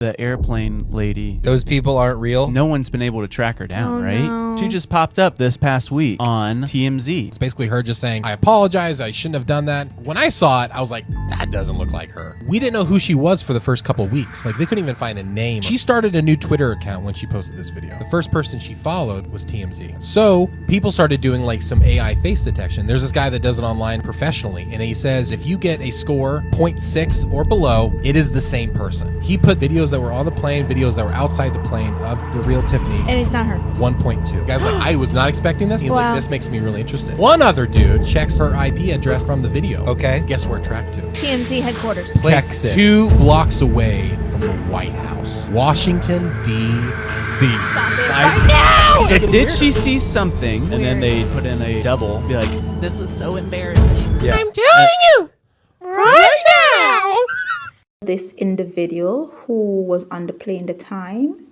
The airplane lady. Those people aren't real? No one's been able to track her down, right? No. She just popped up this past week on TMZ. It's basically her just saying, I apologize, I shouldn't have done that. When I saw it, I was like, that doesn't look like her. We didn't know who she was for the first couple weeks. Like, they couldn't even find a name. She started a new Twitter account when she posted this video. The first person she followed was TMZ. So people started doing like some AI face detection. There's this guy that does it online professionally, and he says if you get a score 0.6 or below, it is the same person. He put videos that were on the plane, videos that were outside the plane of the real Tiffany. And it's not her. 1.2. Guy's like, I was not expecting this. He's Wow. like, this makes me really interested. One other dude checks her IP address from the video. Okay. Guess where it tracked to? TMZ headquarters. Place Texas. 2 blocks away from the White House. Washington, D.C. Stop it right now! So did she see something, and then they put in a double, be like, this was so embarrassing. Yeah. I'm telling you right now. This individual who was on the plane at the time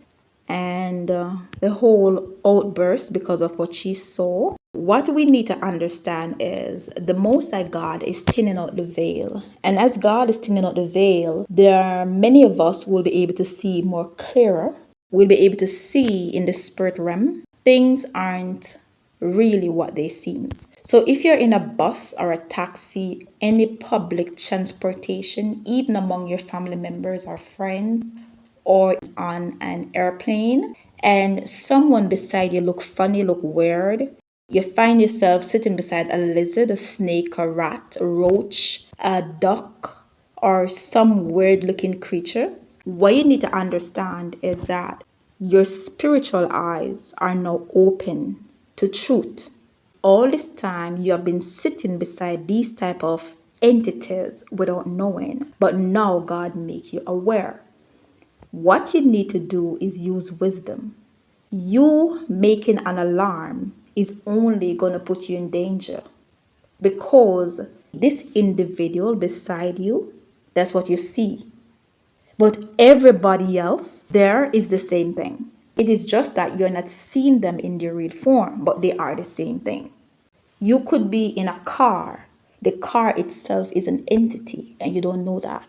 and the whole outburst because of what she saw. What we need to understand is the Most High God is thinning out the veil. And as God is thinning out the veil, there are many of us who will be able to see more clearer. We'll be able to see in the spirit realm. Things aren't really what they seem. So if you're in a bus or a taxi, any public transportation, even among your family members or friends, or on an airplane, and someone beside you look funny, look weird, you find yourself sitting beside a lizard, a snake, a rat, a roach, a duck, or some weird looking creature, what you need to understand is that your spiritual eyes are now open to truth. All this time you have been sitting beside these type of entities without knowing, but now God make you aware. What you need to do is use wisdom. You making an alarm is only going to put you in danger, because this individual beside you, that's what you see. But everybody else there is the same thing. It is just that you're not seeing them in their real form, but they are the same thing. You could be in a car. The car itself is an entity and you don't know that.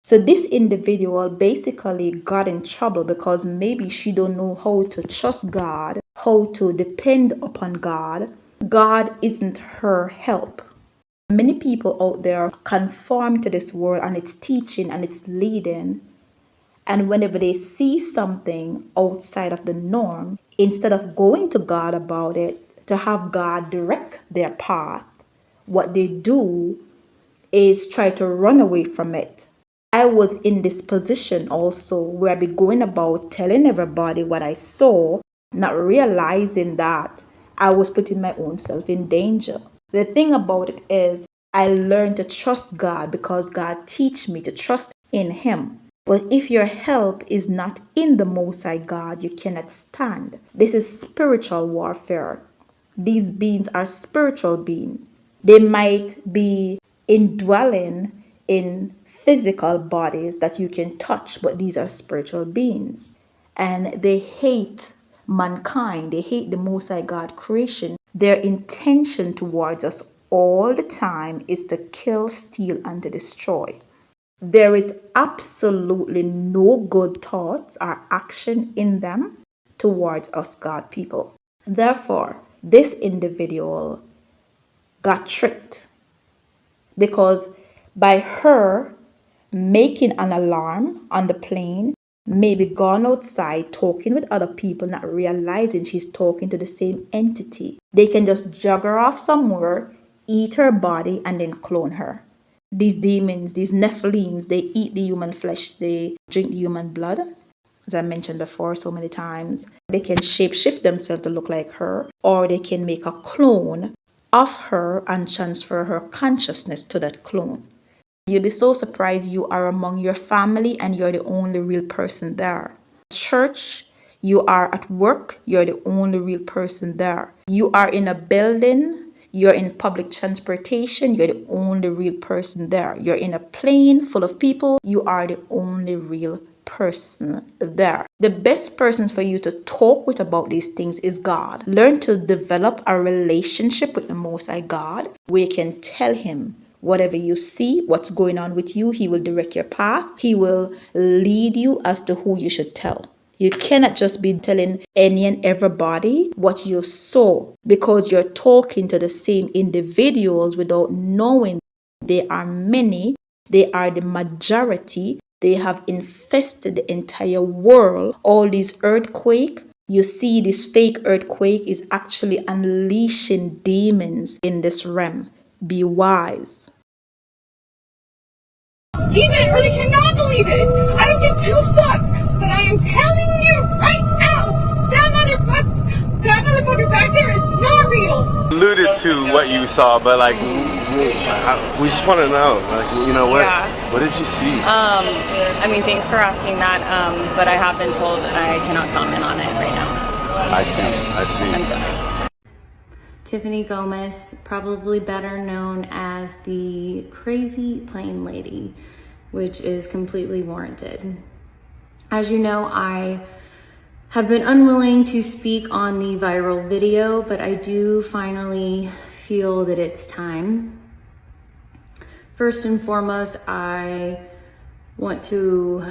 So this individual basically got in trouble because maybe she don't know how to trust God, how to depend upon God. God isn't her help. Many people out there conform to this world and its teaching and its leading. And whenever they see something outside of the norm, instead of going to God about it, to have God direct their path, what they do is try to run away from it. I was in this position also where I'd be going about telling everybody what I saw, not realizing that I was putting my own self in danger. The thing about it is I learned to trust God because God teach me to trust in Him. But if your help is not in the Most High God, you cannot stand. This is spiritual warfare. These beings are spiritual beings. They might be indwelling in physical bodies that you can touch, but these are spiritual beings. And they hate mankind. They hate the Most High God creation. Their intention towards us all the time is to kill, steal, and to destroy. There is absolutely no good thoughts or action in them towards us, God people. Therefore, this individual got tricked because by her making an alarm on the plane, maybe gone outside talking with other people, not realizing she's talking to the same entity, they can just jog her off somewhere, eat her body, and then clone her. These demons, these Nephilims, they eat the human flesh, they drink the human blood. As I mentioned before so many times, they can shapeshift themselves to look like her, or they can make a clone of her and transfer her consciousness to that clone. You'll be so surprised you are among your family and you're the only real person there. Church, you are at work, you're the only real person there. You are in a building, you're in public transportation, you're the only real person there. You're in a plane full of people, you are the only real person there. The best person for you to talk with about these things is God. Learn to develop a relationship with the Most High God where you can tell Him Whatever you see, what's going on with you, he will direct your path. He will lead you as to who you should tell. You cannot just be telling any and everybody what you saw, because you're talking to the same individuals without knowing they are many, they are the majority, they have infested the entire world. All these earthquakes, you see this fake earthquake is actually unleashing demons in this realm. Be wise. Even really cannot believe it. I don't give two fucks, but I am telling you right now, that motherfucker back there is not real. Alluded to what you saw, but like, we just want to know, like, you know, what did you see? I mean, thanks for asking that, but I have been told I cannot comment on it right now. I see. I'm sorry. Tiffany Gomez, probably better known as the crazy plane lady, which is completely warranted. As you know, I have been unwilling to speak on the viral video, but I do finally feel that it's time. First and foremost, I want to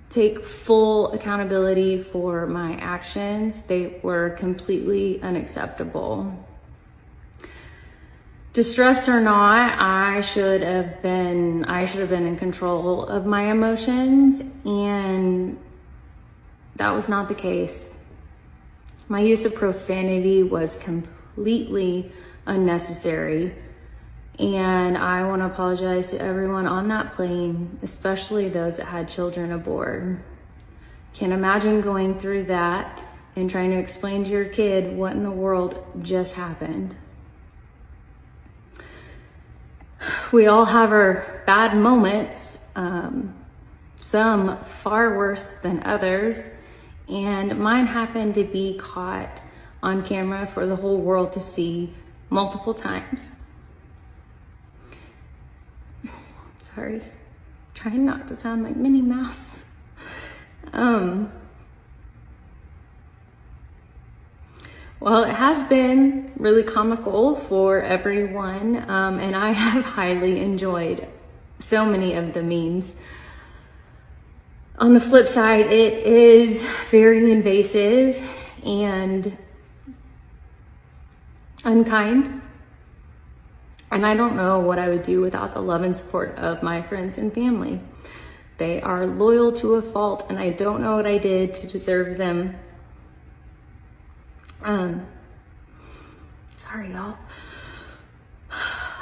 take full accountability for my actions. They were completely unacceptable. Distressed or not, I should have been in control of my emotions, and that was not the case. My use of profanity was completely unnecessary, and I want to apologize to everyone on that plane, especially those that had children aboard. Can't imagine going through that and trying to explain to your kid what in the world just happened. We all have our bad moments, some far worse than others, and mine happened to be caught on camera for the whole world to see multiple times. Sorry, trying not to sound like Minnie Mouse. Well, it has been really comical for everyone, and I have highly enjoyed so many of the memes. On the flip side, it is very invasive and unkind. And I don't know what I would do without the love and support of my friends and family. They are loyal to a fault, and I don't know what I did to deserve them. Sorry, y'all.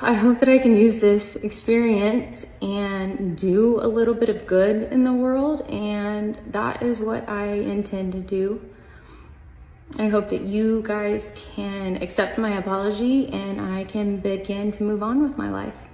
I hope that I can use this experience and do a little bit of good in the world, and that is what I intend to do. I hope that you guys can accept my apology and I can begin to move on with my life.